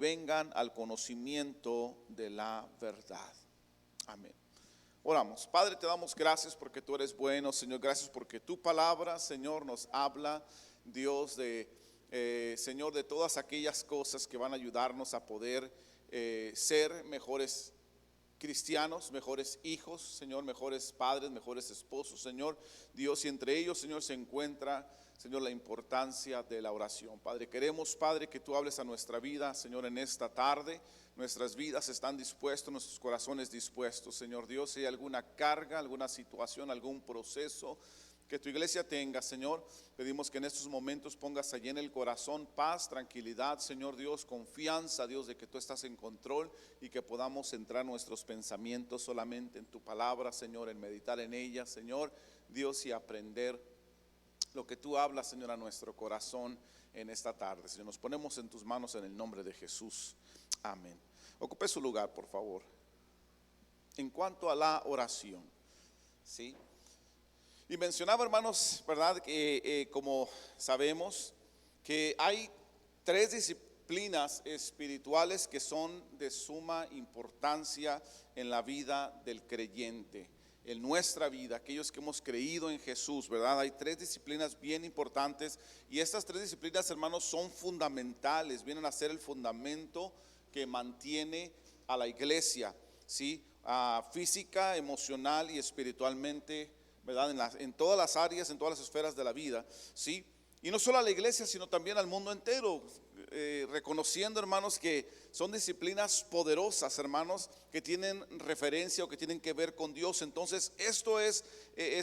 vengan al conocimiento de la verdad. Amén. Oramos. Padre, te damos gracias porque tú eres bueno, Señor. Gracias porque tu palabra, Señor, nos habla, Dios, Señor, de todas aquellas cosas que van a ayudarnos a poder ser mejores cristianos, mejores hijos, Señor, mejores padres, mejores esposos, Señor, Dios, y entre ellos, Señor, se encuentra, Señor, la importancia de la oración. Padre, queremos, Padre, que tú hables a nuestra vida, Señor, en esta tarde. Nuestras vidas están dispuestos, nuestros corazones dispuestos, Señor Dios. Si hay alguna carga, alguna situación, algún proceso que tu iglesia tenga, Señor, pedimos que en estos momentos pongas allí en el corazón paz, tranquilidad, Señor Dios, confianza, Dios, de que tú estás en control y que podamos centrar nuestros pensamientos solamente en tu palabra, Señor, en meditar en ella, Señor Dios, y aprender lo que tú hablas, Señor, a nuestro corazón en esta tarde. Señor, nos ponemos en tus manos en el nombre de Jesús. Amén. Ocupe su lugar, por favor. En cuanto a la oración, ¿sí? Y mencionaba, hermanos, ¿verdad? Que como sabemos que hay tres disciplinas espirituales que son de suma importancia en la vida del creyente, en nuestra vida, aquellos que hemos creído en Jesús, ¿verdad? Hay tres disciplinas bien importantes y estas tres disciplinas, hermanos, son fundamentales, vienen a ser el fundamento que mantiene a la iglesia, ¿sí? Física, emocional y espiritualmente, ¿verdad? En todas las áreas, en todas las esferas de la vida, ¿sí? Y no solo a la iglesia, sino también al mundo entero, reconociendo, hermanos, que son disciplinas poderosas, hermanos, que tienen referencia o que tienen que ver con Dios. Entonces esto es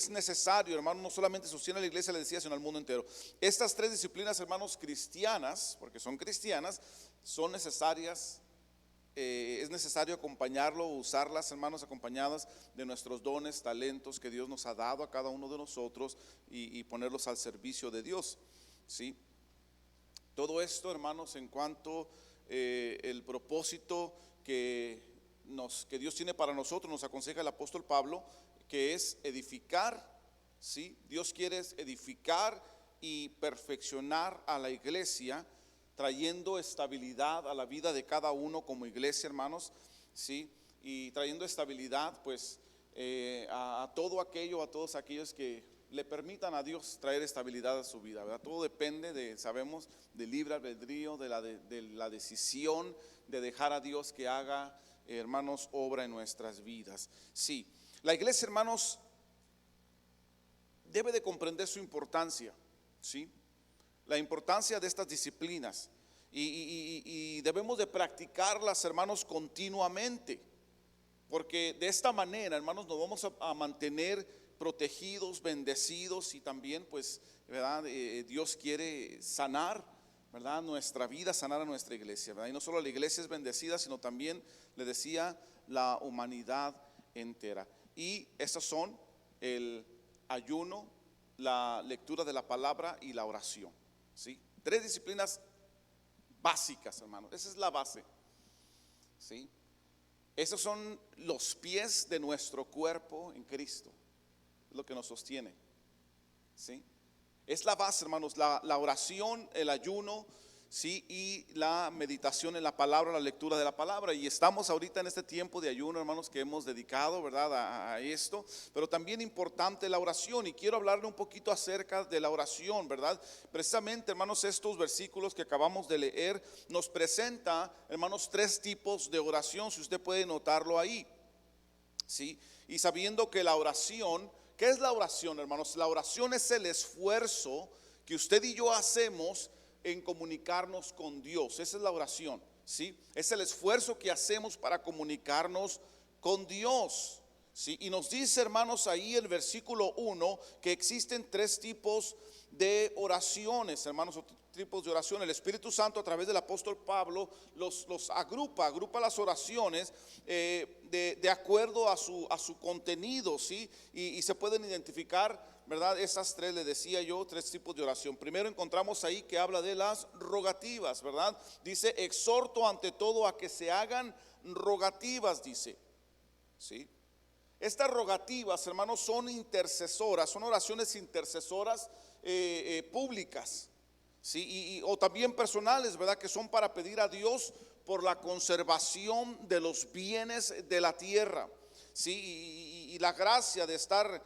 necesario, hermanos, no solamente sostiene a la iglesia, le decía, sino al mundo entero. Estas tres disciplinas, hermanos, cristianas, porque son cristianas, son necesarias. Es necesario acompañarlo, usarlas, hermanos, acompañadas de nuestros dones, talentos que Dios nos ha dado a cada uno de nosotros y ponerlos al servicio de Dios, ¿sí? Todo esto, hermanos, en cuanto el propósito que Dios tiene para nosotros, nos aconseja el apóstol Pablo, que es edificar, ¿sí? Dios quiere edificar y perfeccionar a la iglesia, trayendo estabilidad a la vida de cada uno como iglesia, hermanos, ¿sí? Y trayendo estabilidad, pues, a todo aquello, a todos aquellos que le permitan a Dios traer estabilidad a su vida, ¿verdad? Todo depende sabemos, del libre albedrío, de la decisión de dejar a Dios que haga, hermanos, obra en nuestras vidas. Sí, la iglesia, hermanos, debe de comprender su importancia, ¿sí? La importancia de estas disciplinas y debemos de practicarlas, hermanos, continuamente, porque de esta manera, hermanos, nos vamos a mantener protegidos, bendecidos y también, pues, ¿verdad? Dios quiere sanar, ¿verdad? Nuestra vida, sanar a nuestra iglesia, ¿verdad? Y no solo la iglesia es bendecida, sino también, le decía, la humanidad entera. Y estas son el ayuno, la lectura de la palabra y la oración, ¿sí? Tres disciplinas básicas, hermanos. Esa es la base, ¿sí? Esos son los pies de nuestro cuerpo en Cristo, es lo que nos sostiene, ¿sí? Es la base, hermanos, la oración, el ayuno, ¿sí? Y la meditación en la palabra, la lectura de la palabra. Y estamos ahorita en este tiempo de ayuno, hermanos, que hemos dedicado, ¿verdad? A esto, pero también importante la oración. Y quiero hablarle un poquito acerca de la oración, ¿verdad? Precisamente, hermanos, estos versículos que acabamos de leer nos presenta, hermanos, tres tipos de oración, si usted puede notarlo ahí, ¿sí? Y sabiendo que la oración, ¿qué es la oración, hermanos? La oración es el esfuerzo que usted y yo hacemos en comunicarnos con Dios. Esa es la oración, ¿sí? Es el esfuerzo que hacemos para comunicarnos con Dios, ¿sí? Y nos dice, hermanos, ahí el versículo 1 que existen tres tipos de oraciones, hermanos, tipos de oración. El Espíritu Santo, a través del apóstol Pablo, los agrupa las oraciones de acuerdo a su contenido, ¿sí? Y se pueden identificar, ¿verdad? Esas tres, le decía yo, tres tipos de oración. Primero encontramos ahí que habla de las rogativas, ¿verdad? Dice, exhorto ante todo a que se hagan rogativas, dice, ¿sí? Estas rogativas, hermanos, son intercesoras, son oraciones intercesoras públicas, ¿sí? O también personales, ¿verdad? Que son para pedir a Dios por la conservación de los bienes de la tierra, ¿sí? Y la gracia de estar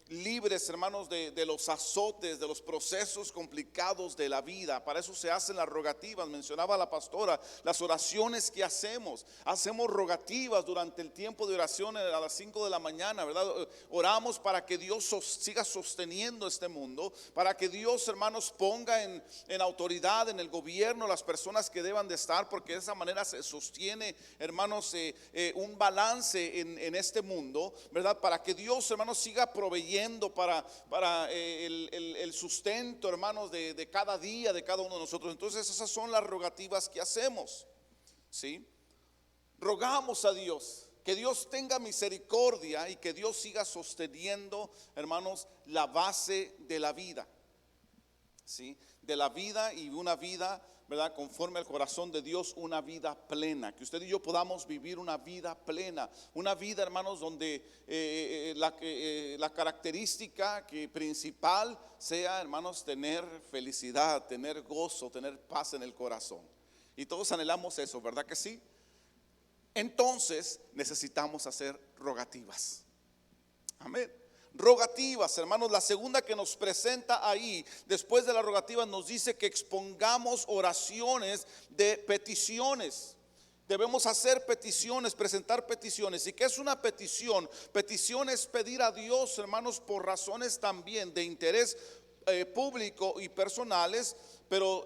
libres, hermanos, de los azotes, de los procesos complicados de la vida. Para eso se hacen las rogativas. Mencionaba la pastora las oraciones que hacemos rogativas durante el tiempo de oración a las 5 de la mañana, ¿verdad? Oramos para que Dios siga sosteniendo este mundo, para que Dios, hermanos, ponga en autoridad en el gobierno las personas que deban de estar, porque de esa manera se sostiene, hermanos, un balance en este mundo, ¿verdad? Para que Dios, hermanos, siga proveyendo para el sustento, hermanos, de cada día, de cada uno de nosotros. Entonces esas son las rogativas que hacemos, ¿sí? Rogamos a Dios que Dios tenga misericordia y que Dios siga sosteniendo, hermanos, la base de la vida, ¿sí? De la vida, y una vida, ¿verdad?, conforme al corazón de Dios, una vida plena. Que usted y yo podamos vivir una vida plena, una vida, hermanos, donde la característica principal sea, hermanos, tener felicidad, tener gozo, tener paz en el corazón. Y todos anhelamos eso, ¿verdad que sí? Entonces necesitamos hacer rogativas. Amén. Rogativas, hermanos. La segunda que nos presenta ahí, después de la rogativa, nos dice que expongamos oraciones de peticiones. Debemos hacer peticiones, presentar peticiones. ¿Y qué es una petición? Petición es pedir a Dios, hermanos, por razones también de interés público y personales, pero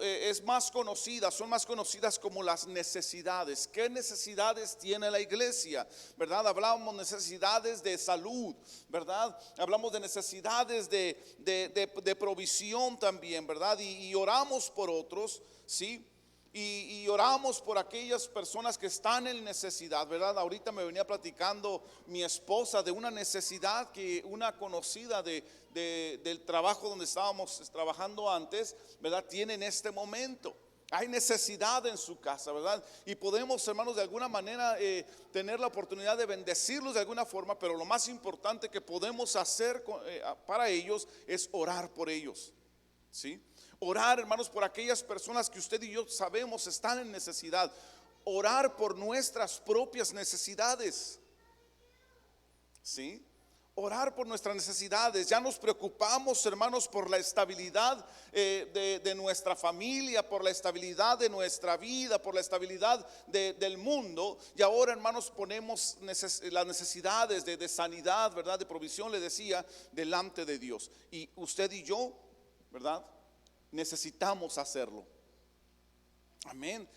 son más conocidas como las necesidades. ¿Qué necesidades tiene la iglesia? ¿Verdad? Hablamos de necesidades de salud, ¿verdad? Hablamos de necesidades de provisión también, ¿verdad? Y oramos por otros, ¿sí? Y oramos por aquellas personas que están en necesidad, ¿verdad? Ahorita me venía platicando mi esposa de una necesidad que una conocida del trabajo donde estábamos trabajando antes, ¿verdad?, tiene en este momento. Hay necesidad en su casa, ¿verdad? Y podemos, hermanos, de alguna manera tener la oportunidad de bendecirlos de alguna forma, pero lo más importante que podemos hacer para ellos es orar por ellos, ¿sí? Orar, hermanos, por aquellas personas que usted y yo sabemos están en necesidad. Orar por nuestras propias necesidades, ¿sí? Orar por nuestras necesidades. Ya nos preocupamos, hermanos, por la estabilidad de nuestra familia, por la estabilidad de nuestra vida, por la estabilidad del mundo. Y ahora, hermanos, ponemos las necesidades de sanidad, ¿verdad?, de provisión, le decía, delante de Dios. Y usted y yo, ¿verdad?, necesitamos hacerlo. Amén.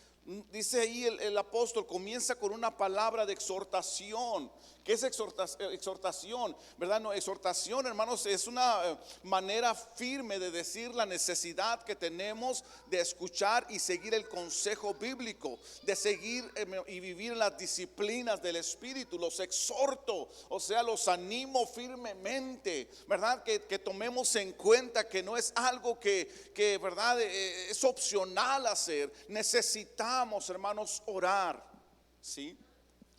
Dice ahí el apóstol, comienza con una palabra de exhortación. ¿Qué es exhortación? ¿Verdad? No, exhortación, hermanos, es una manera firme de decir la necesidad que tenemos de escuchar y seguir el consejo bíblico, de seguir y vivir las disciplinas del Espíritu. Los exhorto, o sea, los animo firmemente, ¿verdad? Que tomemos en cuenta que no es algo que ¿verdad?, es opcional hacer. Necesitamos, hermanos, orar, ¿sí?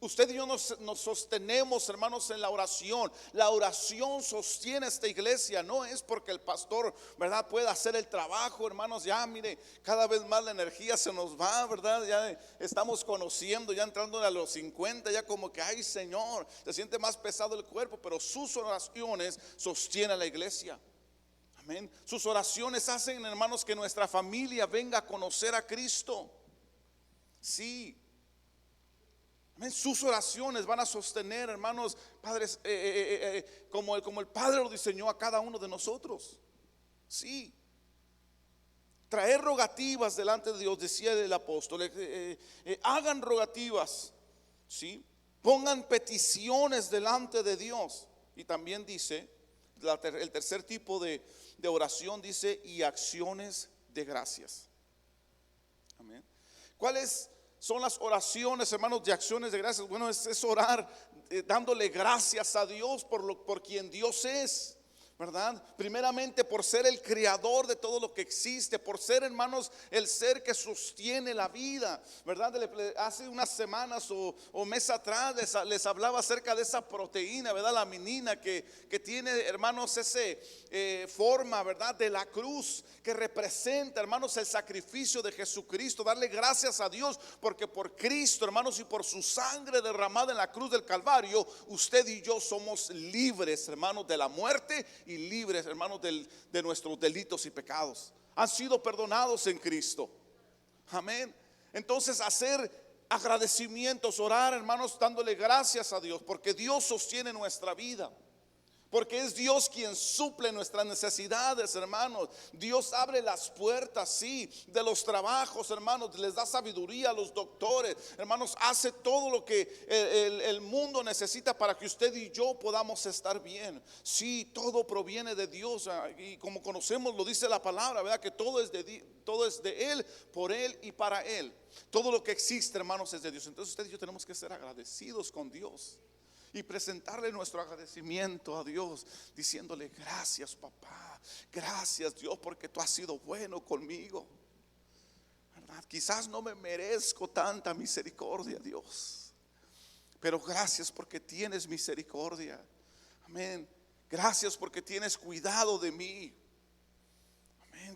Usted y yo nos sostenemos, hermanos, en la oración. La oración sostiene esta iglesia. No es porque el pastor, ¿verdad?, pueda hacer el trabajo, hermanos. Ya mire, cada vez más la energía se nos va, ¿verdad? Ya estamos conociendo, ya entrando a los 50, ya como que, ay, Señor, se siente más pesado el cuerpo. Pero sus oraciones sostienen a la iglesia. Amén. Sus oraciones hacen, hermanos, que nuestra familia venga a conocer a Cristo. Sí. Amén. Sus oraciones van a sostener, hermanos, padres, como el Padre lo diseñó a cada uno de nosotros. Sí. Traer rogativas delante de Dios, decía el apóstol. Hagan rogativas, ¿sí? Pongan peticiones delante de Dios. Y también dice, el tercer tipo de oración dice, y acciones de gracias. Amén. ¿Cuáles son las oraciones, hermanos, de acciones de gracias? Bueno, es orar dándole gracias a Dios por quien Dios es, ¿verdad? Primeramente por ser el creador de todo lo que existe, por ser, hermanos, el ser que sostiene la vida, ¿verdad? Hace unas semanas o mes atrás les hablaba acerca de esa proteína, ¿verdad? La menina que tiene, hermanos, ese forma, ¿verdad? De la cruz, que representa, hermanos, el sacrificio de Jesucristo. Darle gracias a Dios porque por Cristo, hermanos, y por su sangre derramada en la cruz del Calvario, usted y yo somos libres, hermanos, de la muerte y libres, hermanos, de nuestros delitos y pecados. Han sido perdonados en Cristo. Amén. Entonces, hacer agradecimientos, orar, hermanos, dándole gracias a Dios, porque Dios sostiene nuestra vida. Porque es Dios quien suple nuestras necesidades, hermanos. Dios abre las puertas, sí, de los trabajos, hermanos. Les da sabiduría a los doctores, hermanos. Hace todo lo que el mundo necesita para que usted y yo podamos estar bien. Sí, todo proviene de Dios. Y como conocemos, lo dice la palabra, ¿verdad? Que todo es de Él, por Él y para Él. Todo lo que existe, hermanos, es de Dios. Entonces usted y yo tenemos que ser agradecidos con Dios y presentarle nuestro agradecimiento a Dios, diciéndole: gracias, papá, gracias, Dios, porque tú has sido bueno conmigo, ¿verdad? Quizás no me merezco tanta misericordia, Dios, pero gracias porque tienes misericordia. Amén. Gracias porque tienes cuidado de mí.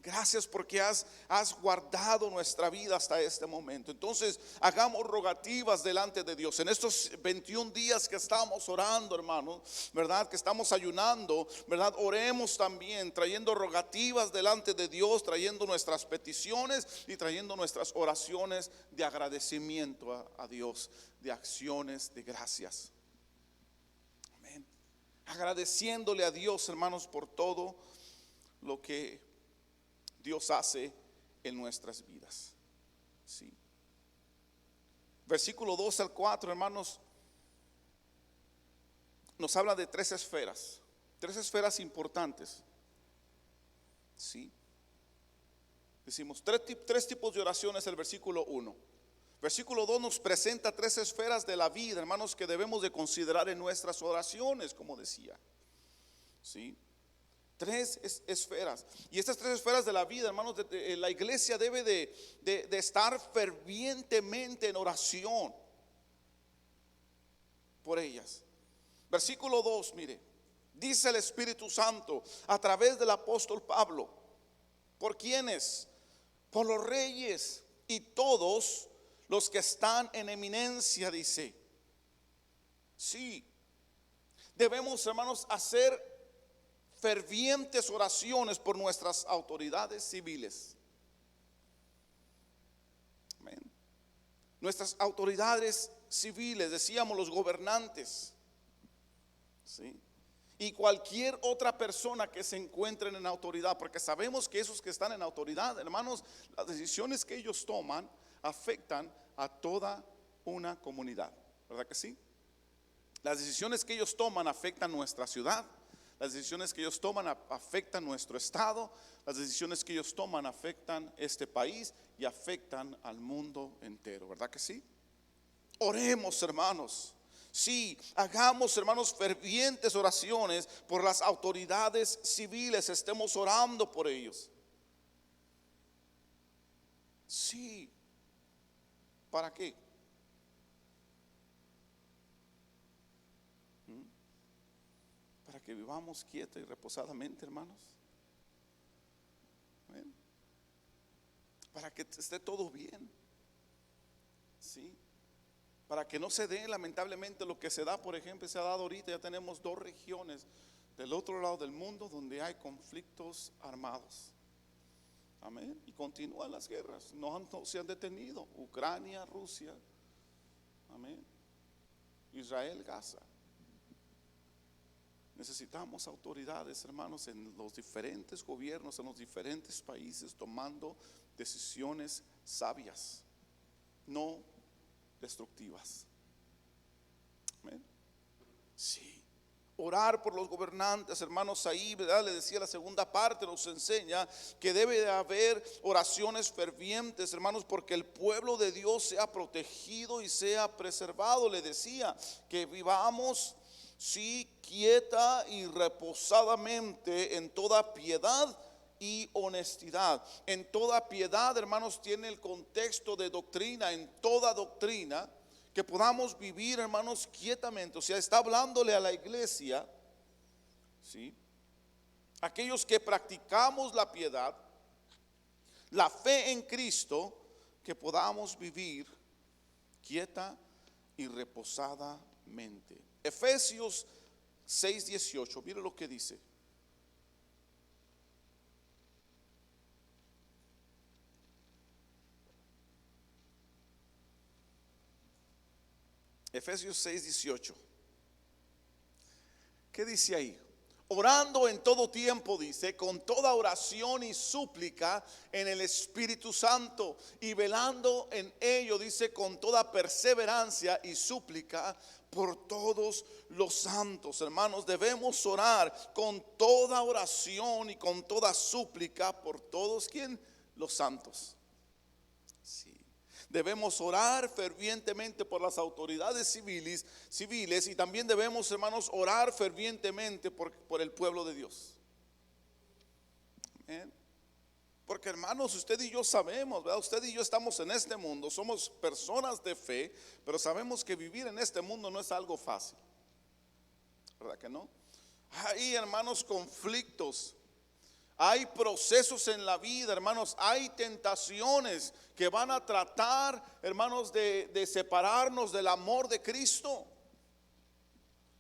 Gracias porque has guardado nuestra vida hasta este momento. Entonces, hagamos rogativas delante de Dios. En estos 21 días que estamos orando, hermanos, ¿verdad? Que estamos ayunando, ¿verdad? Oremos también, trayendo rogativas delante de Dios, trayendo nuestras peticiones y trayendo nuestras oraciones de agradecimiento a Dios, de acciones de gracias. Amén. Agradeciéndole a Dios, hermanos, por todo lo que Dios hace en nuestras vidas. Sí. Versículo 2 al 4, hermanos, nos habla de tres esferas importantes. Sí. Decimos tres tipos de oraciones. El versículo 1. Versículo 2 nos presenta tres esferas de la vida, hermanos, que debemos de considerar en nuestras oraciones, como decía. Sí. Tres esferas. Y estas tres esferas de la vida, hermanos, la iglesia debe de estar fervientemente en oración por ellas. Versículo 2, mire, dice el Espíritu Santo a través del apóstol Pablo: ¿por quiénes? Por los reyes y todos los que están en eminencia, dice. Sí, debemos, hermanos, hacer fervientes oraciones por nuestras autoridades civiles. Amén. Nuestras autoridades civiles, decíamos, los gobernantes, ¿sí? Y cualquier otra persona que se encuentren en autoridad, porque sabemos que esos que están en autoridad, hermanos, las decisiones que ellos toman afectan a toda una comunidad, ¿verdad que sí? Las decisiones que ellos toman afectan nuestra ciudad. Las decisiones que ellos toman afectan nuestro estado. Las decisiones que ellos toman afectan este país y afectan al mundo entero, ¿verdad que sí? Oremos, hermanos. Sí, hagamos, hermanos, fervientes oraciones por las autoridades civiles. Estemos orando por ellos. Sí. ¿Para qué? Para que vivamos quieta y reposadamente, hermanos. ¿Ven? Para que esté todo bien. Sí. Para que no se dé lamentablemente lo que se da, por ejemplo, se ha dado ahorita. Ya tenemos dos regiones del otro lado del mundo donde hay conflictos armados. Amén. Y continúan las guerras, no se han detenido. Ucrania, Rusia, amén. Israel, Gaza. Necesitamos autoridades, hermanos, en los diferentes gobiernos, en los diferentes países, tomando decisiones sabias, no destructivas. Amén. Sí. Orar por los gobernantes, hermanos, ahí, ¿verdad? Le decía, la segunda parte nos enseña que debe de haber oraciones fervientes, hermanos, porque el pueblo de Dios sea protegido y sea preservado. Le decía que vivamos sí, quieta y reposadamente en toda piedad y honestidad. En toda piedad, hermanos, tiene el contexto de doctrina, en toda doctrina, que podamos vivir, hermanos, quietamente. O sea, está hablándole a la iglesia, ¿sí? Aquellos que practicamos la piedad, la fe en Cristo, que podamos vivir quieta y reposadamente. Efesios 6:18, mire lo que dice. Efesios 6:18. ¿Qué dice ahí? Orando en todo tiempo, dice, con toda oración y súplica en el Espíritu Santo, y velando en ello, dice, con toda perseverancia y súplica por todos los santos. Hermanos, debemos orar con toda oración y con toda súplica por todos, ¿quién? Los santos. Sí. Debemos orar fervientemente por las autoridades civiles, y también debemos, hermanos, orar fervientemente por el pueblo de Dios. Amén. Porque, hermanos, usted y yo sabemos, ¿verdad? Usted y yo estamos en este mundo, somos personas de fe, pero sabemos que vivir en este mundo no es algo fácil, ¿verdad que no? Hay, hermanos, conflictos. Hay procesos en la vida, hermanos, hay tentaciones que van a tratar, hermanos, de separarnos del amor de Cristo.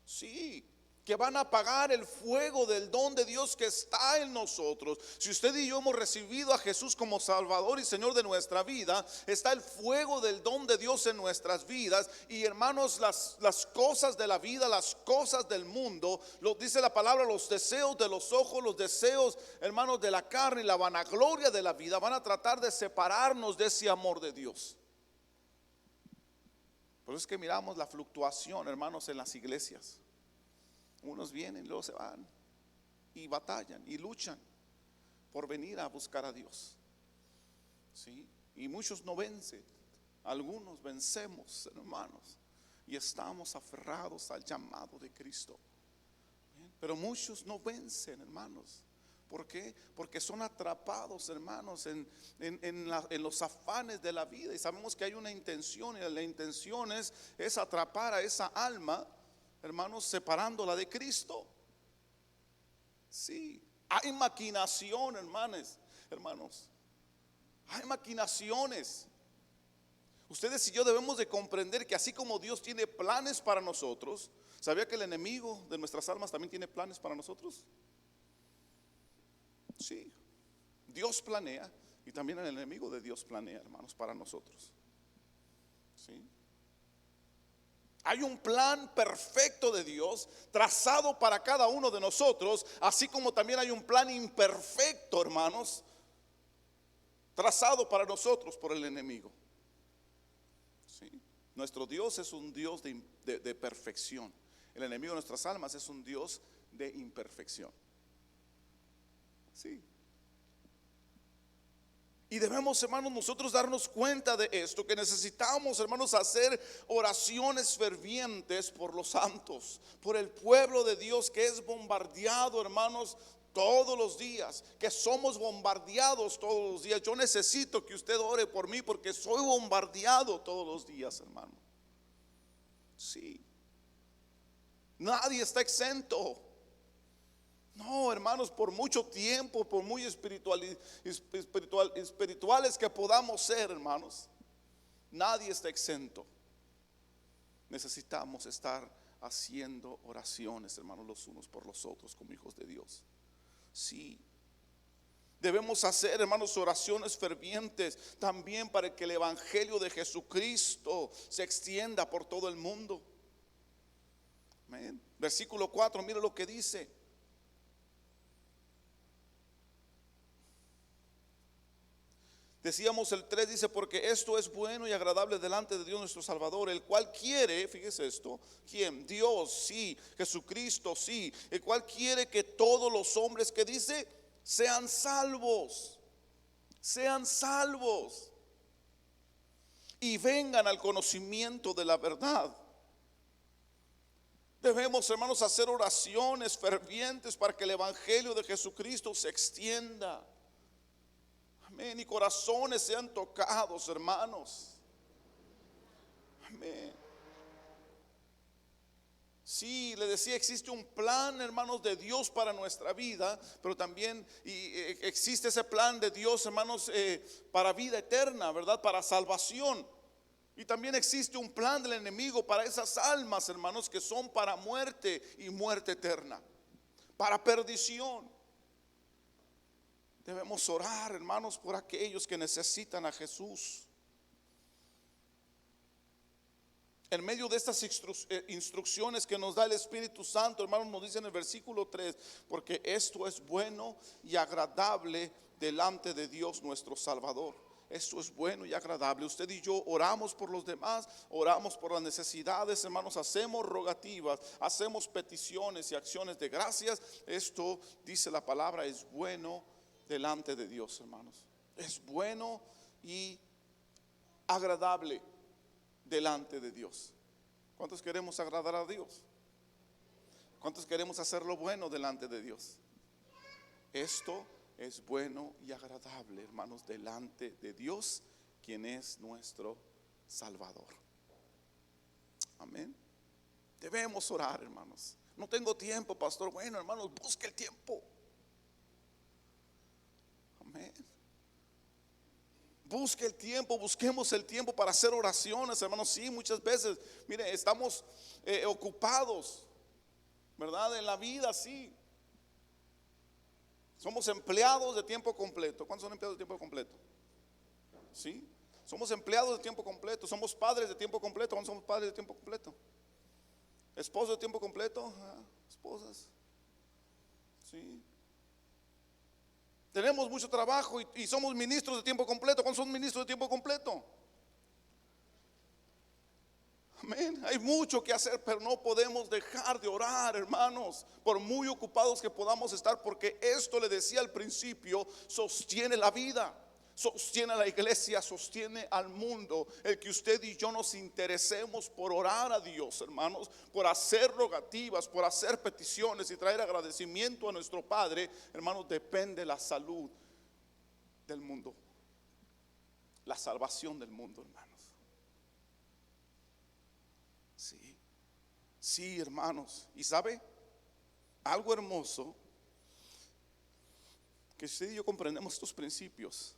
Sí, que van a apagar el fuego del don de Dios que está en nosotros. Si usted y yo hemos recibido a Jesús como Salvador y Señor de nuestra vida, está el fuego del don de Dios en nuestras vidas. Y, hermanos, las cosas de la vida, las cosas del mundo, lo dice la palabra, los deseos de los ojos, los deseos, hermanos, de la carne y la vanagloria de la vida, van a tratar de separarnos de ese amor de Dios. Por eso es que miramos la fluctuación, hermanos, en las iglesias. Unos vienen y luego se van y batallan y luchan por venir a buscar a Dios, ¿sí? Y muchos no vencen, algunos vencemos, hermanos, y estamos aferrados al llamado de Cristo. Pero muchos no vencen, hermanos. ¿Por qué? Porque son atrapados, hermanos, en los afanes de la vida. Y sabemos que hay una intención, y la intención es atrapar a esa alma, hermanos, separándola de Cristo. Sí, hay maquinación, hermanos, hay maquinaciones. Ustedes y yo debemos de comprender que así como Dios tiene planes para nosotros, ¿sabía que el enemigo de nuestras almas también tiene planes para nosotros? Sí, Dios planea, y también el enemigo de Dios planea, hermanos, para nosotros. Sí. Hay un plan perfecto de Dios trazado para cada uno de nosotros, así como también hay un plan imperfecto, hermanos, trazado para nosotros por el enemigo. ¿Sí? Nuestro Dios es un Dios de perfección. El enemigo de nuestras almas es un Dios de imperfección. Sí. Y debemos, hermanos, nosotros darnos cuenta de esto, que necesitamos, hermanos, hacer oraciones fervientes por los santos, por el pueblo de Dios que es bombardeado, hermanos, todos los días, que somos bombardeados todos los días. Yo necesito que usted ore por mí porque soy bombardeado todos los días, hermano. Sí. Nadie está exento. No, hermanos, por mucho tiempo, por muy espirituales que podamos ser, hermanos, nadie está exento. Necesitamos estar haciendo oraciones, hermanos, los unos por los otros como hijos de Dios. Sí. Debemos hacer, hermanos, oraciones fervientes también para que el evangelio de Jesucristo se extienda por todo el mundo. Amén. Versículo 4, mire lo que dice. Decíamos el 3, dice, porque esto es bueno y agradable delante de Dios nuestro Salvador, el cual quiere, fíjese esto, ¿quién? Dios, sí, Jesucristo, sí, el cual quiere que todos los hombres, que dice, sean salvos, y vengan al conocimiento de la verdad. Debemos, hermanos, hacer oraciones fervientes para que el evangelio de Jesucristo se extienda. Amén. Y corazones sean tocados, hermanos. Amén. Sí, le decía, existe un plan, hermanos, de Dios para nuestra vida, pero también existe ese plan de Dios, hermanos, para vida eterna, ¿verdad? Para salvación. Y también existe un plan del enemigo para esas almas, hermanos, que son para muerte y muerte eterna, para perdición. Debemos orar, hermanos, por aquellos que necesitan a Jesús. En medio de estas instrucciones que nos da el Espíritu Santo, hermanos, nos dice en el versículo 3, porque esto es bueno y agradable delante de Dios nuestro Salvador. Esto es bueno y agradable. Usted y yo oramos por los demás, oramos por las necesidades, hermanos, hacemos rogativas, hacemos peticiones y acciones de gracias. Esto, dice la palabra, es bueno delante de Dios, hermanos. Es bueno y agradable delante de Dios. ¿Cuántos queremos agradar a Dios? ¿Cuántos queremos hacer lo bueno delante de Dios? Esto es bueno y agradable, hermanos, delante de Dios, quien es nuestro Salvador. Amén. Debemos orar, hermanos. No tengo tiempo, pastor. Bueno, hermanos, busque el tiempo. Amén. Busque el tiempo, busquemos el tiempo para hacer oraciones, hermanos. Sí, muchas veces, mire, estamos ocupados, ¿verdad? En la vida, sí. Somos empleados de tiempo completo. ¿Cuántos son empleados de tiempo completo? Sí. Somos empleados de tiempo completo. Somos padres de tiempo completo. ¿Cuántos somos padres de tiempo completo? Esposos de tiempo completo. Esposas. Sí. Tenemos mucho trabajo y somos ministros de tiempo completo. ¿Cuántos son ministros de tiempo completo? Amén. Hay mucho que hacer, pero no podemos dejar de orar, hermanos, por muy ocupados que podamos estar, porque esto, le decía al principio, sostiene la vida, sostiene a la iglesia, sostiene al mundo. El que usted y yo nos interesemos por orar a Dios, hermanos, por hacer rogativas, por hacer peticiones y traer agradecimiento a nuestro Padre, hermanos, depende la salud del mundo, la salvación del mundo, hermanos. Sí, sí, hermanos. Y sabe, algo hermoso, que si usted y yo comprendemos estos principios,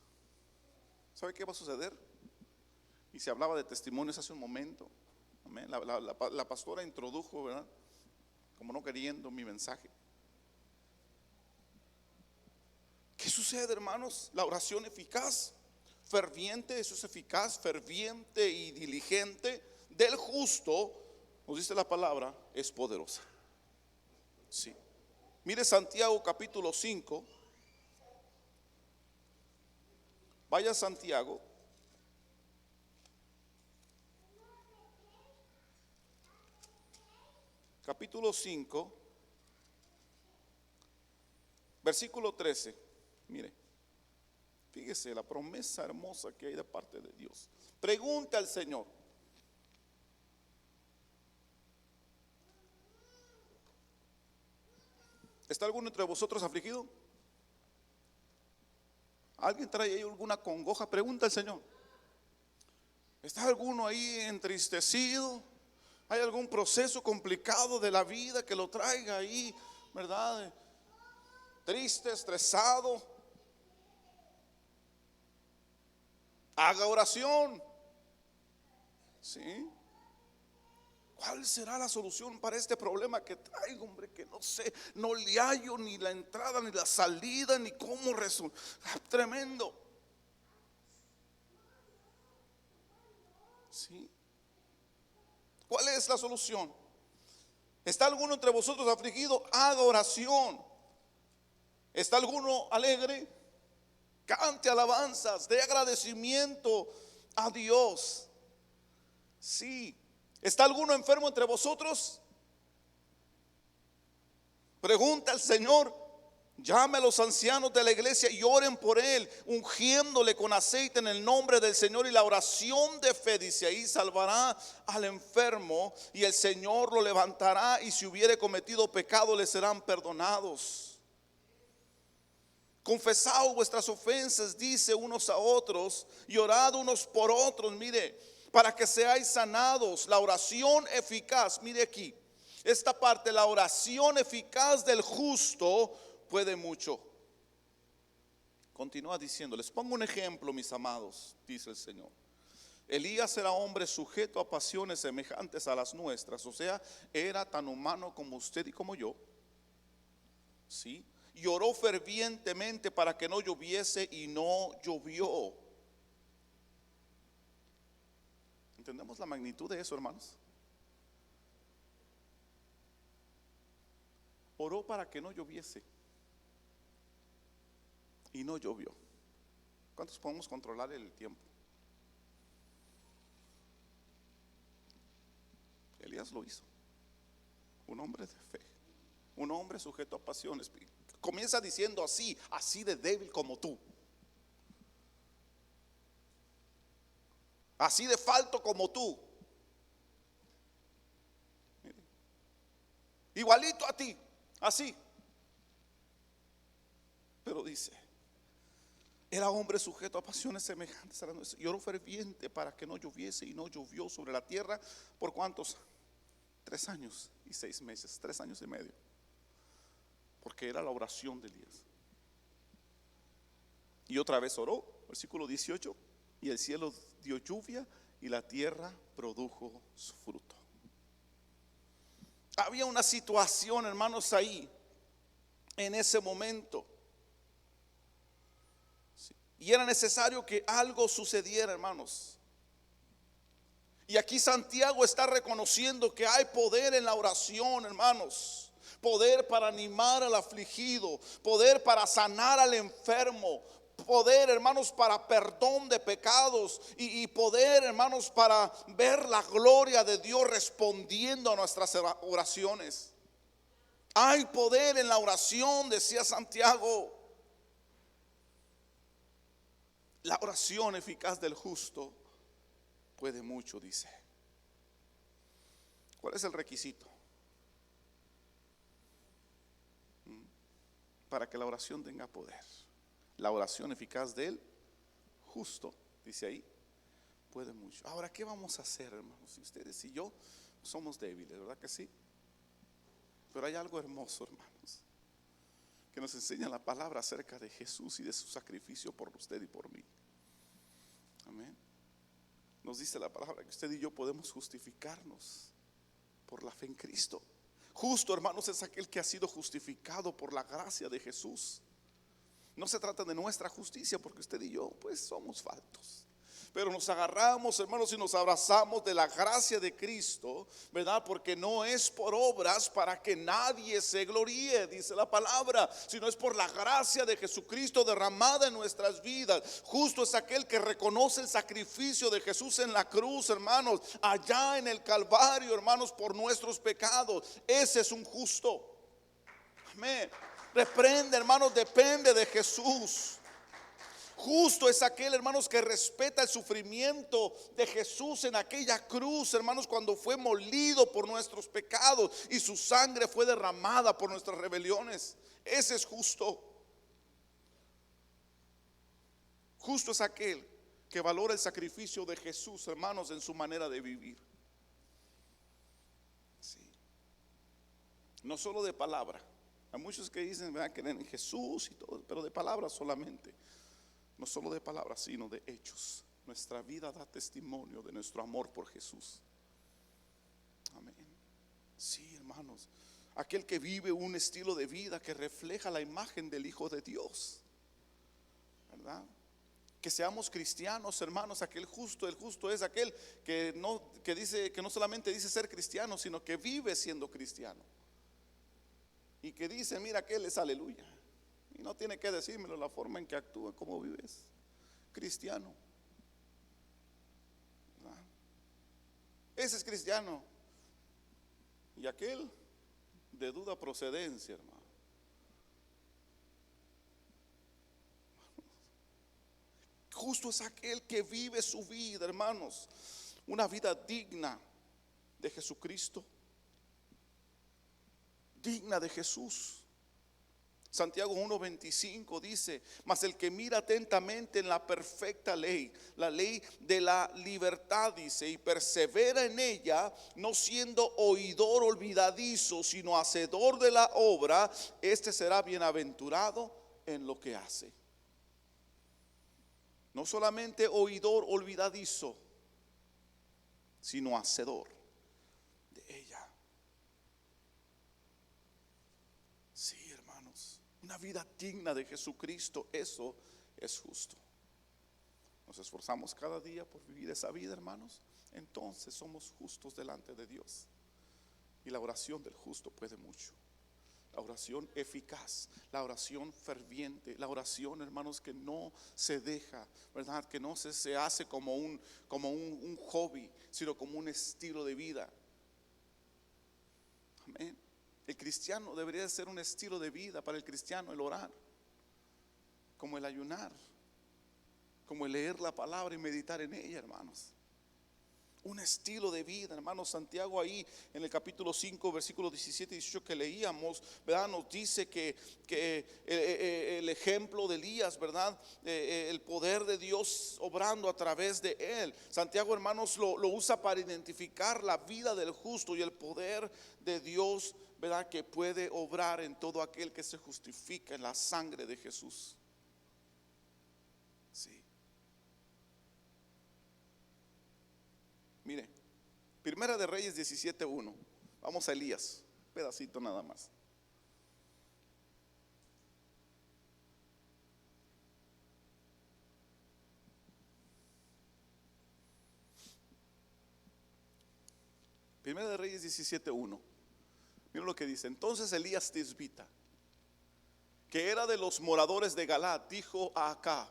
¿sabe qué va a suceder? Y se hablaba de testimonios hace un momento. Amén. La pastora introdujo, ¿verdad? Como no queriendo mi mensaje. ¿Qué sucede, hermanos? La oración eficaz, ferviente, eso es eficaz, ferviente y diligente del justo, nos dice la palabra, es poderosa. Sí. Mire Santiago capítulo 5. Vaya a Santiago. Capítulo 5, versículo 13. Mire, fíjese la promesa hermosa que hay de parte de Dios. Pregunta al Señor. ¿Está alguno entre vosotros afligido? ¿Alguien trae ahí alguna congoja? Pregunta al Señor. ¿Está alguno ahí entristecido? ¿Hay algún proceso complicado de la vida que lo traiga ahí, verdad? Triste, estresado. Haga oración. ¿Sí? ¿Cuál será la solución para este problema que traigo, hombre? Que no sé, no le hallo ni la entrada, ni la salida, ni cómo resolver. Tremendo. ¿Sí? ¿Cuál es la solución? ¿Está alguno entre vosotros afligido? Haga oración. ¿Está alguno alegre? Cante alabanzas, dé agradecimiento a Dios. Sí. ¿Está alguno enfermo entre vosotros? Pregunta al Señor Llame a los ancianos de la iglesia y oren por él, ungiéndole con aceite en el nombre del Señor. Y la oración de fe, dice ahí, salvará al enfermo y el Señor lo levantará. Y si hubiere cometido pecado, le serán perdonados. Confesad vuestras ofensas, dice, unos a otros, y orad unos por otros, mire, para que seáis sanados. La oración eficaz, mire aquí, esta parte, la oración eficaz del justo puede mucho. Continúa diciendo, les pongo un ejemplo, mis amados, dice el Señor. Elías era hombre sujeto a pasiones semejantes a las nuestras, o sea, era tan humano como usted y como yo, ¿sí? Y oró fervientemente para que no lloviese y no llovió. ¿Entendemos la magnitud de eso, hermanos? Oró para que no lloviese y no llovió. ¿Cuántos podemos controlar el tiempo? Elías lo hizo. Un hombre de fe, un hombre sujeto a pasiones. Comienza diciendo así de débil como tú, así de falto como tú, igualito a ti, así. Pero dice, era hombre sujeto a pasiones semejantes a las nuestras. Y oró ferviente para que no lloviese y no llovió sobre la tierra. ¿Por cuántos? 3 años y 6 meses, 3 años y medio. Porque era la oración de Elías. Y otra vez oró, versículo 18, y el cielo dio lluvia y la tierra produjo su fruto. Había una situación, hermanos, ahí, en ese momento. Y era necesario que algo sucediera, hermanos. Y aquí Santiago está reconociendo que hay poder en la oración, hermanos. Poder para animar al afligido, poder para sanar al enfermo, poder, hermanos, para perdón de pecados y poder, hermanos, para ver la gloria de Dios respondiendo a nuestras oraciones. Hay poder en la oración, decía Santiago. La oración eficaz del justo puede mucho, dice. ¿Cuál es el requisito para que la oración tenga poder? La oración eficaz del justo, dice ahí, puede mucho. Ahora, ¿qué vamos a hacer, hermanos? Si ustedes y yo somos débiles, ¿verdad que sí? Pero hay algo hermoso, hermanos, que nos enseña la palabra acerca de Jesús y de su sacrificio por usted y por mí. Amén. Nos dice la palabra que usted y yo podemos justificarnos por la fe en Cristo. Justo, hermanos, es aquel que ha sido justificado por la gracia de Jesús. No se trata de nuestra justicia, porque usted y yo pues somos faltos. Pero nos agarramos, hermanos, y nos abrazamos de la gracia de Cristo, ¿verdad? Porque no es por obras para que nadie se gloríe, dice la palabra, sino es por la gracia de Jesucristo derramada en nuestras vidas. Justo es aquel que reconoce el sacrificio de Jesús en la cruz, hermanos, allá en el Calvario, hermanos, por nuestros pecados. Ese es un justo. Amén. Reprende, hermanos, depende de Jesús. Justo es aquel, hermanos, que respeta el sufrimiento de Jesús en aquella cruz, hermanos, cuando fue molido por nuestros pecados y su sangre fue derramada por nuestras rebeliones. Ese es justo. Justo es aquel que valora el sacrificio de Jesús, hermanos, en su manera de vivir. Sí. No solo de palabra. Hay muchos que dicen, ¿verdad?, que creen en Jesús y todo, pero de palabra solamente. No solo de palabras, sino de hechos. Nuestra vida da testimonio de nuestro amor por Jesús. Amén. Sí, hermanos. Aquel que vive un estilo de vida que refleja la imagen del Hijo de Dios, ¿verdad? Que seamos cristianos, hermanos. Aquel justo, el justo es aquel que dice, que no solamente dice ser cristiano, sino que vive siendo cristiano. Y que dice, mira, aquel es aleluya. Y no tiene que decírmelo, la forma en que actúa, cómo vives. Cristiano. ¿Verdad? Ese es cristiano. Y aquel de duda procedencia, hermano. justo es aquel que vive su vida, hermanos, una vida digna de Jesucristo, digna de Jesús. Santiago 1:25 dice: mas el que mira atentamente en la perfecta ley, la ley de la libertad, dice, y persevera en ella, no siendo oidor olvidadizo, sino hacedor de la obra, este será bienaventurado en lo que hace. No solamente oidor olvidadizo, sino hacedor de ella. Sí, hermanos, una vida digna de Jesucristo, eso es justo. Nos esforzamos cada día por vivir esa vida, hermanos, entonces somos justos delante de Dios. Y la oración del justo puede mucho. La oración eficaz, la oración ferviente, la oración, hermanos, que no se deja, ¿verdad? Que no se hace como un hobby, sino como un estilo de vida. Amén. El cristiano debería ser un estilo de vida para el cristiano, el orar, como el ayunar, como el leer la palabra y meditar en ella, hermanos. Un estilo de vida, hermanos. Santiago ahí en el capítulo 5, versículos 17 y 18 que leíamos, ¿verdad? Nos dice que el ejemplo de Elías, ¿verdad? El poder de Dios obrando a través de él. Santiago, hermanos, lo usa para identificar la vida del justo y el poder de Dios, ¿verdad? Que puede obrar en todo aquel que se justifica en la sangre de Jesús. Sí. Mire, Primera de Reyes 17:1. Vamos a Elías, un pedacito nada más. Primera de Reyes 17:1. Mira lo que dice. Entonces Elías tisbita, que era de los moradores de Galaad, dijo a Acab,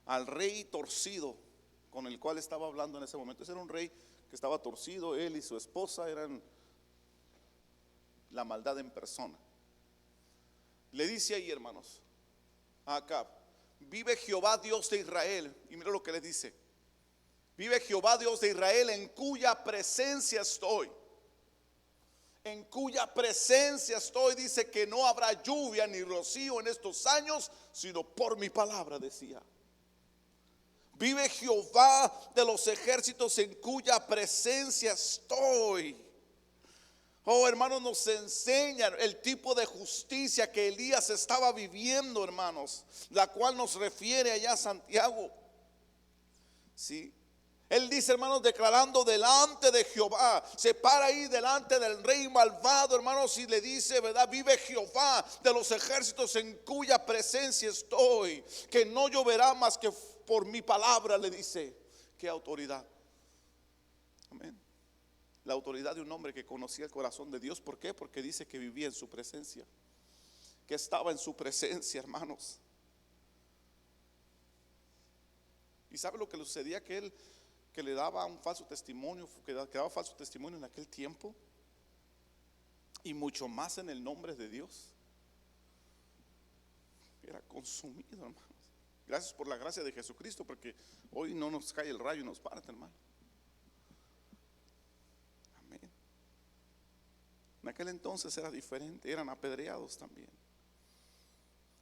al rey torcido con el cual estaba hablando en ese momento. Ese era un rey que estaba torcido, él y su esposa eran la maldad en persona. Le dice ahí, hermanos, a Acab: vive Jehová Dios de Israel. Y mira lo que le dice: vive Jehová Dios de Israel, en cuya presencia estoy. En cuya presencia estoy, dice, que no habrá lluvia ni rocío en estos años, sino por mi palabra, decía. Vive Jehová de los ejércitos, en cuya presencia estoy. Oh, hermanos, nos enseña el tipo de justicia que Elías estaba viviendo, hermanos, la cual nos refiere allá Santiago. Sí. Él dice, hermanos, declarando delante de Jehová, se para ahí delante del rey malvado, hermanos, y le dice, ¿verdad? Vive Jehová de los ejércitos, en cuya presencia estoy, que no lloverá más que por mi palabra, le dice. Qué autoridad. Amén. La autoridad de un hombre que conocía el corazón de Dios. ¿Por qué? Porque dice que vivía en su presencia, que estaba en su presencia, hermanos. ¿Y sabe lo que le sucedía? Que él, que le daba un falso testimonio, que daba falso testimonio en aquel tiempo, y mucho más en el nombre de Dios, era consumido, hermanos. Gracias por la gracia de Jesucristo, porque hoy no nos cae el rayo y nos parte, hermano. Amén. En aquel entonces era diferente, eran apedreados también.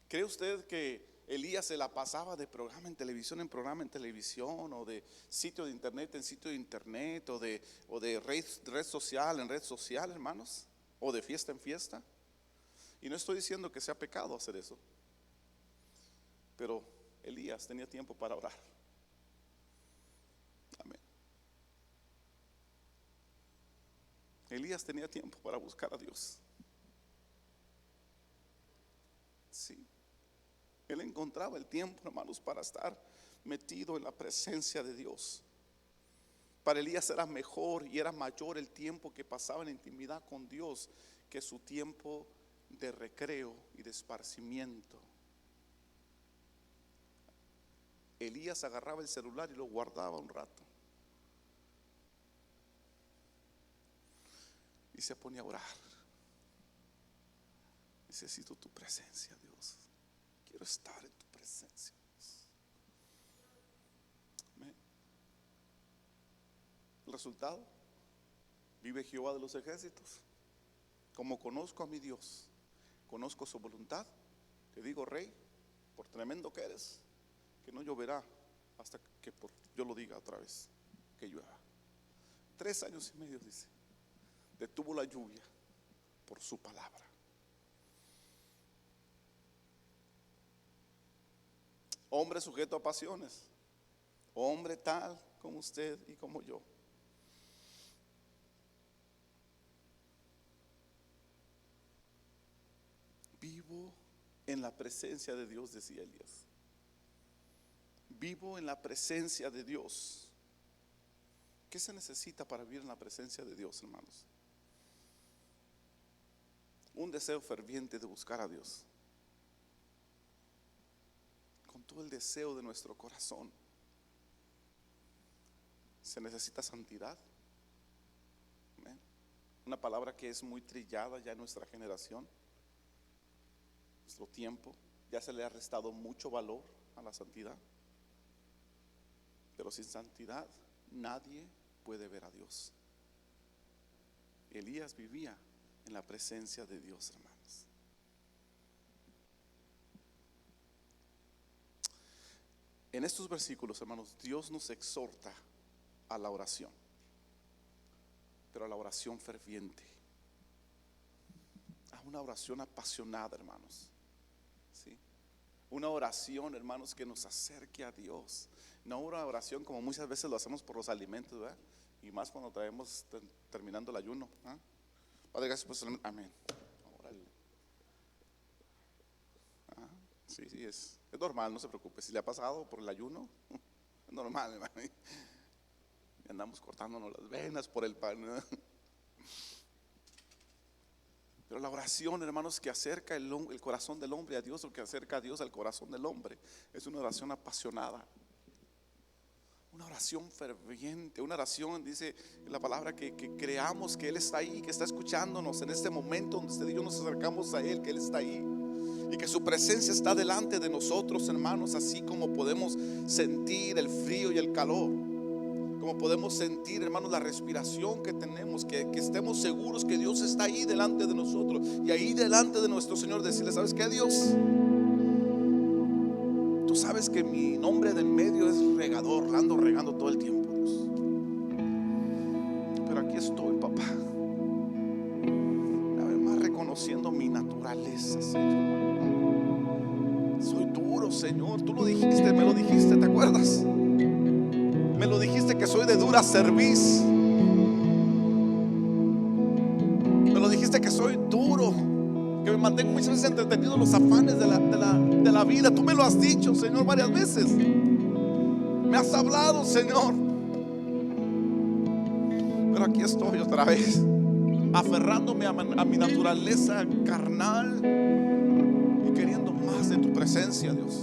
¿Cree usted que Elías se la pasaba de programa en televisión en programa en televisión, o de sitio de internet en sitio de internet, o de red social en red social, hermanos, o de fiesta en fiesta? Y no estoy diciendo que sea pecado hacer eso, pero Elías tenía tiempo para orar. Amén. Elías tenía tiempo para buscar a Dios. Sí. Él encontraba el tiempo, hermanos, para estar metido en la presencia de Dios. Para Elías era mejor y era mayor el tiempo que pasaba en intimidad con Dios que su tiempo de recreo y de esparcimiento. Elías agarraba el celular y lo guardaba un rato y se ponía a orar. Necesito tu presencia, Dios. Quiero estar en tu presencia, Dios. El resultado: vive Jehová de los ejércitos. Como conozco a mi Dios, conozco su voluntad, te digo, rey, por tremendo que eres, que no lloverá hasta que yo lo diga otra vez que llueva. 3 años y medio, dice, detuvo la lluvia por su palabra. Hombre sujeto a pasiones, hombre tal como usted y como yo. Vivo en la presencia de Dios, decía Elías. Vivo en la presencia de Dios. ¿Qué se necesita para vivir en la presencia de Dios, hermanos? Un deseo ferviente de buscar a Dios con todo el deseo de nuestro corazón. Se necesita santidad. ¿Amén? Una palabra que es muy trillada ya en nuestra generación, nuestro tiempo. Ya se le ha restado mucho valor a la santidad, pero sin santidad nadie puede ver a Dios. Elías vivía en la presencia de Dios, hermanos. En estos versículos, hermanos, Dios nos exhorta a la oración, pero a la oración ferviente, a una oración apasionada, hermanos. ¿Sí? Una oración, hermanos, que nos acerque a Dios. No una oración como muchas veces lo hacemos por los alimentos, ¿verdad? Y más cuando traemos terminando el ayuno. ¿Ah? Padre, gracias por el alimento. Amén. Órale. Ah, sí, es normal, no se preocupe. Si le ha pasado por el ayuno, es normal, hermano. Y andamos cortándonos las venas por el pan, ¿no? Pero la oración, hermanos, que acerca el corazón del hombre a Dios, o que acerca a Dios al corazón del hombre, es una oración apasionada, una oración ferviente, una oración, dice la palabra, que creamos que Él está ahí, que está escuchándonos en este momento donde usted y yo nos acercamos a Él, que Él está ahí y que su presencia está delante de nosotros, hermanos, así como podemos sentir el frío y el calor, como podemos sentir, hermanos, la respiración que tenemos, que estemos seguros que Dios está ahí delante de nosotros, y ahí delante de nuestro Señor decirle: ¿sabes qué, Dios? Tú sabes que mi nombre del medio es regador, ando regando todo el tiempo, Dios, pero aquí estoy, papá, una vez más reconociendo mi naturaleza, Señor. Soy duro, Señor, tú lo dijiste, me lo dijiste, ¿te acuerdas? Me lo dijiste que soy de dura cerviz. Me lo dijiste que soy duro, que me mantengo muchas veces entretenido en los afanes de la vida. Tú me lo has dicho, Señor, varias veces. Me has hablado, Señor. Pero aquí estoy otra vez, aferrándome a mi naturaleza carnal y queriendo más de tu presencia, Dios.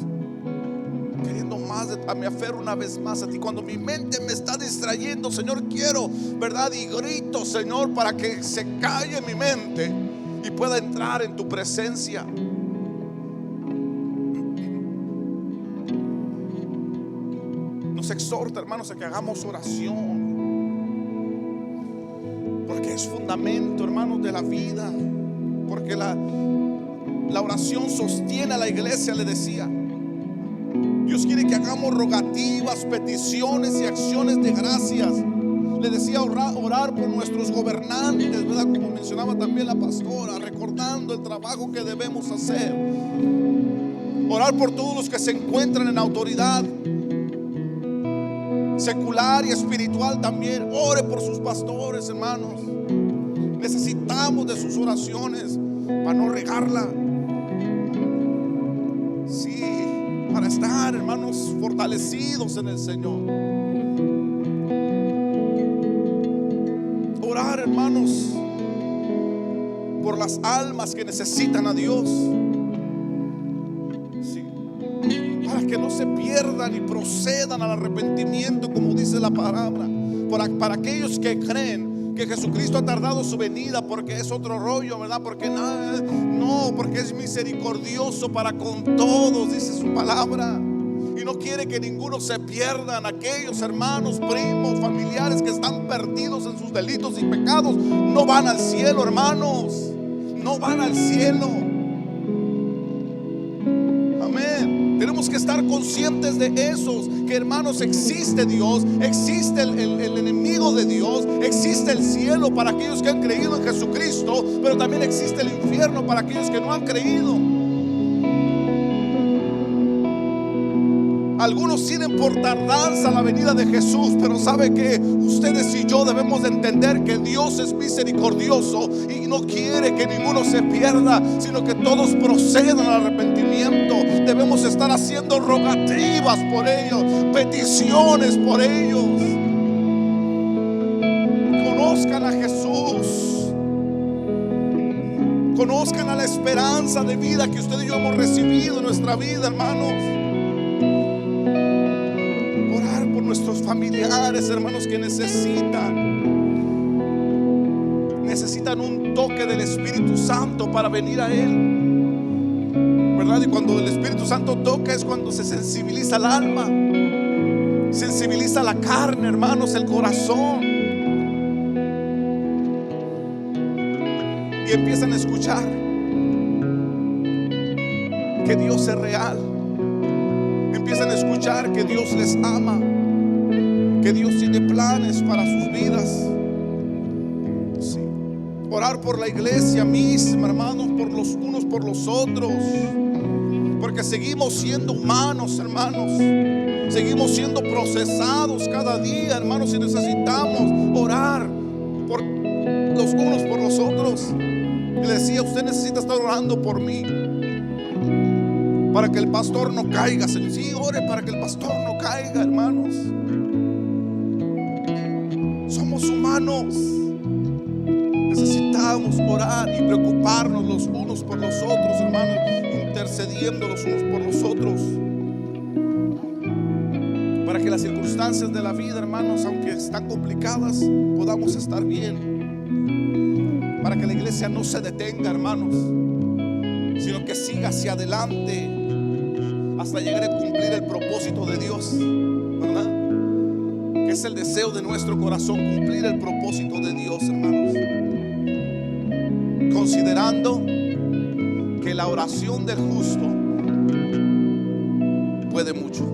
Queriendo más, me aferro una vez más a ti. Cuando mi mente me está distrayendo, Señor, quiero, ¿verdad? Y grito, Señor, para que se calle mi mente y pueda entrar en tu presencia. Nos exhorta, hermanos, a que hagamos oración, porque es fundamento, hermanos, de la vida, porque la oración sostiene a la iglesia, le decía. Dios quiere que hagamos rogativas, peticiones y acciones de gracias. Le decía orar por nuestros gobernantes, ¿verdad? Como mencionaba también la pastora, recordando el trabajo que debemos hacer. Orar por todos los que se encuentran en autoridad secular y espiritual también. Ore por sus pastores, hermanos. Necesitamos de sus oraciones para no regarla. Sí, para estar, hermanos, fortalecidos en el Señor. Orar, hermanos, por las almas que necesitan a Dios, sí, para que no se pierdan y procedan al arrepentimiento, como dice la palabra. Para aquellos que creen que Jesucristo ha tardado su venida porque es otro rollo, ¿verdad? Porque no, porque es misericordioso para con todos, dice su palabra. y no quiere que ninguno se pierdan. Aquellos hermanos, primos, familiares que están perdidos en sus delitos y pecados no van al cielo, hermanos, no van al cielo. Amén. Tenemos que estar conscientes de esos, que hermanos, existe Dios, existe el enemigo de Dios, existe el cielo para aquellos que han creído en Jesucristo, pero también existe el infierno para aquellos que no han creído. Algunos tienen por tardanza la venida de Jesús, pero sabe que ustedes y yo debemos de entender que Dios es misericordioso y no quiere que ninguno se pierda, sino que todos procedan al arrepentimiento. Debemos estar haciendo rogativas por ellos, peticiones por ellos. Conozcan a Jesús, conozcan a la esperanza de vida que usted y yo hemos recibido en nuestra vida, hermanos. Nuestros familiares, hermanos, que necesitan un toque del Espíritu Santo para venir a Él, ¿verdad? Y cuando el Espíritu Santo toca es cuando se sensibiliza el alma, sensibiliza la carne, hermanos, el corazón, y empiezan a escuchar que Dios es real, empiezan a escuchar que Dios les ama, que Dios tiene planes para sus vidas. Sí. Orar por la iglesia misma, hermanos, por los unos por los otros, porque seguimos siendo humanos, hermanos, seguimos siendo procesados cada día, hermanos, y necesitamos orar por los unos por los otros. Y le decía, usted necesita estar orando por mí, para que el pastor no caiga. Sí, ore para que el pastor no caiga, hermanos. Somos humanos, necesitamos orar y preocuparnos los unos por los otros, hermanos, intercediendo los unos por los otros, para que las circunstancias de la vida, hermanos, aunque están complicadas, podamos estar bien, para que la iglesia no se detenga, hermanos, sino que siga hacia adelante hasta llegar a cumplir el propósito de Dios, ¿verdad? Que es el deseo de nuestro corazón, cumplir el propósito de Dios, hermanos, considerando que la oración del justo puede mucho.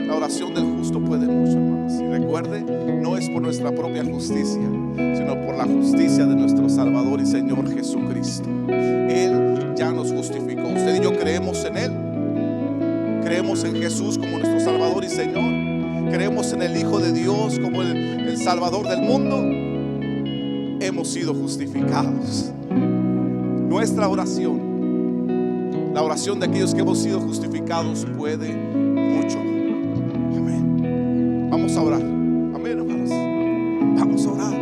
La oración del justo puede mucho, hermanos. Y recuerde, no es por nuestra propia justicia, sino por la justicia de nuestro Salvador y Señor Jesucristo. Él ya nos justificó. Usted y yo creemos en Él. Creemos en Jesús como nuestro Salvador y Señor. Creemos en el Hijo de Dios como el Salvador del mundo. Hemos sido justificados. Nuestra oración, la oración de aquellos que hemos sido justificados, puede mucho. Amén. Vamos a orar. Amén, hermanos. Vamos a orar.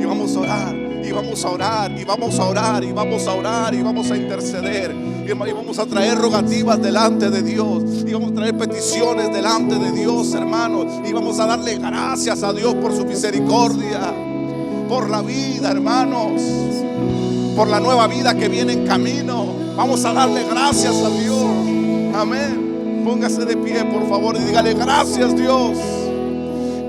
Y vamos a orar. Y vamos a orar. Y vamos a orar. Y vamos a orar. Y vamos a interceder. Y vamos a traer rogativas delante de Dios. Y vamos a traer peticiones delante de Dios, hermanos. Y vamos a darle gracias a Dios por su misericordia, por la vida, hermanos, por la nueva vida que viene en camino. Vamos a darle gracias a Dios. Amén. Póngase de pie, por favor, y dígale: gracias, Dios.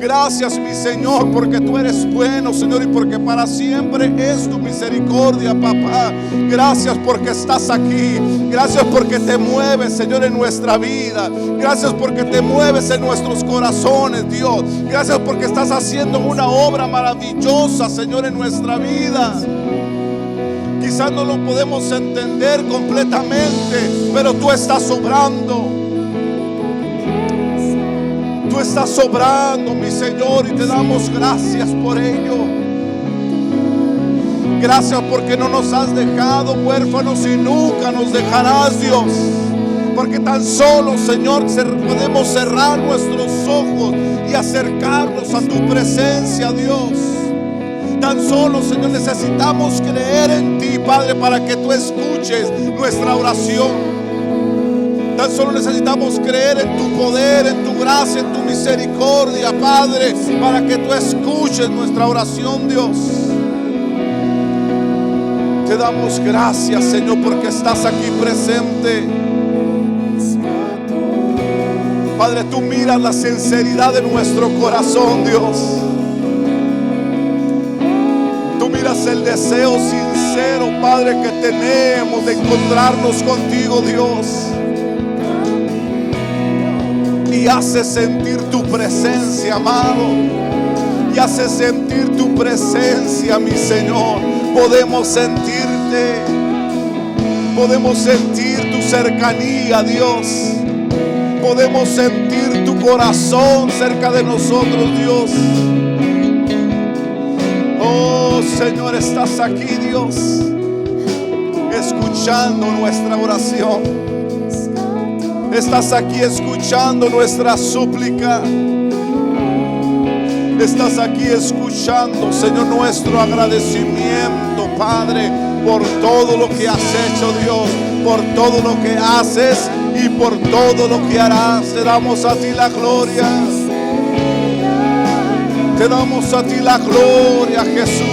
Gracias, mi Señor, porque tú eres bueno, Señor, y porque para siempre es tu misericordia, papá. Gracias porque estás aquí. Gracias porque te mueves, Señor, en nuestra vida. Gracias porque te mueves en nuestros corazones, Dios. Gracias porque estás haciendo una obra maravillosa, Señor, en nuestra vida. Quizás no lo podemos entender completamente, pero tú estás obrando. Tú estás obrando, mi Señor, y te damos gracias por ello. Gracias porque no nos has dejado huérfanos y nunca nos dejarás, Dios. Porque tan solo, Señor, podemos cerrar nuestros ojos y acercarnos a tu presencia, Dios. Tan solo, Señor, necesitamos creer en ti, Padre, para que tú escuches nuestra oración. Tan solo necesitamos creer en tu poder, en tu gracia, en tu misericordia, Padre, para que tú escuches nuestra oración, Dios. Te damos gracias, Señor, porque estás aquí presente. Padre, tú miras la sinceridad de nuestro corazón, Dios. Tú miras el deseo sincero, Padre, que tenemos de encontrarnos contigo, Dios. Y hace sentir tu presencia, amado. Y hace sentir tu presencia, mi Señor. Podemos sentirte. Podemos sentir tu cercanía, Dios. Podemos sentir tu corazón cerca de nosotros, Dios. Oh, Señor, estás aquí, Dios, escuchando nuestra oración. Estás aquí escuchando nuestra súplica. Estás aquí escuchando, Señor, nuestro agradecimiento, Padre, por todo lo que has hecho, Dios, por todo lo que haces y por todo lo que harás. Te damos a ti la gloria. Te damos a ti la gloria, Jesús.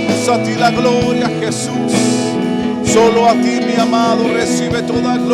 Damos a ti la gloria, Jesús. Solo a ti, mi amado, recibe toda gloria.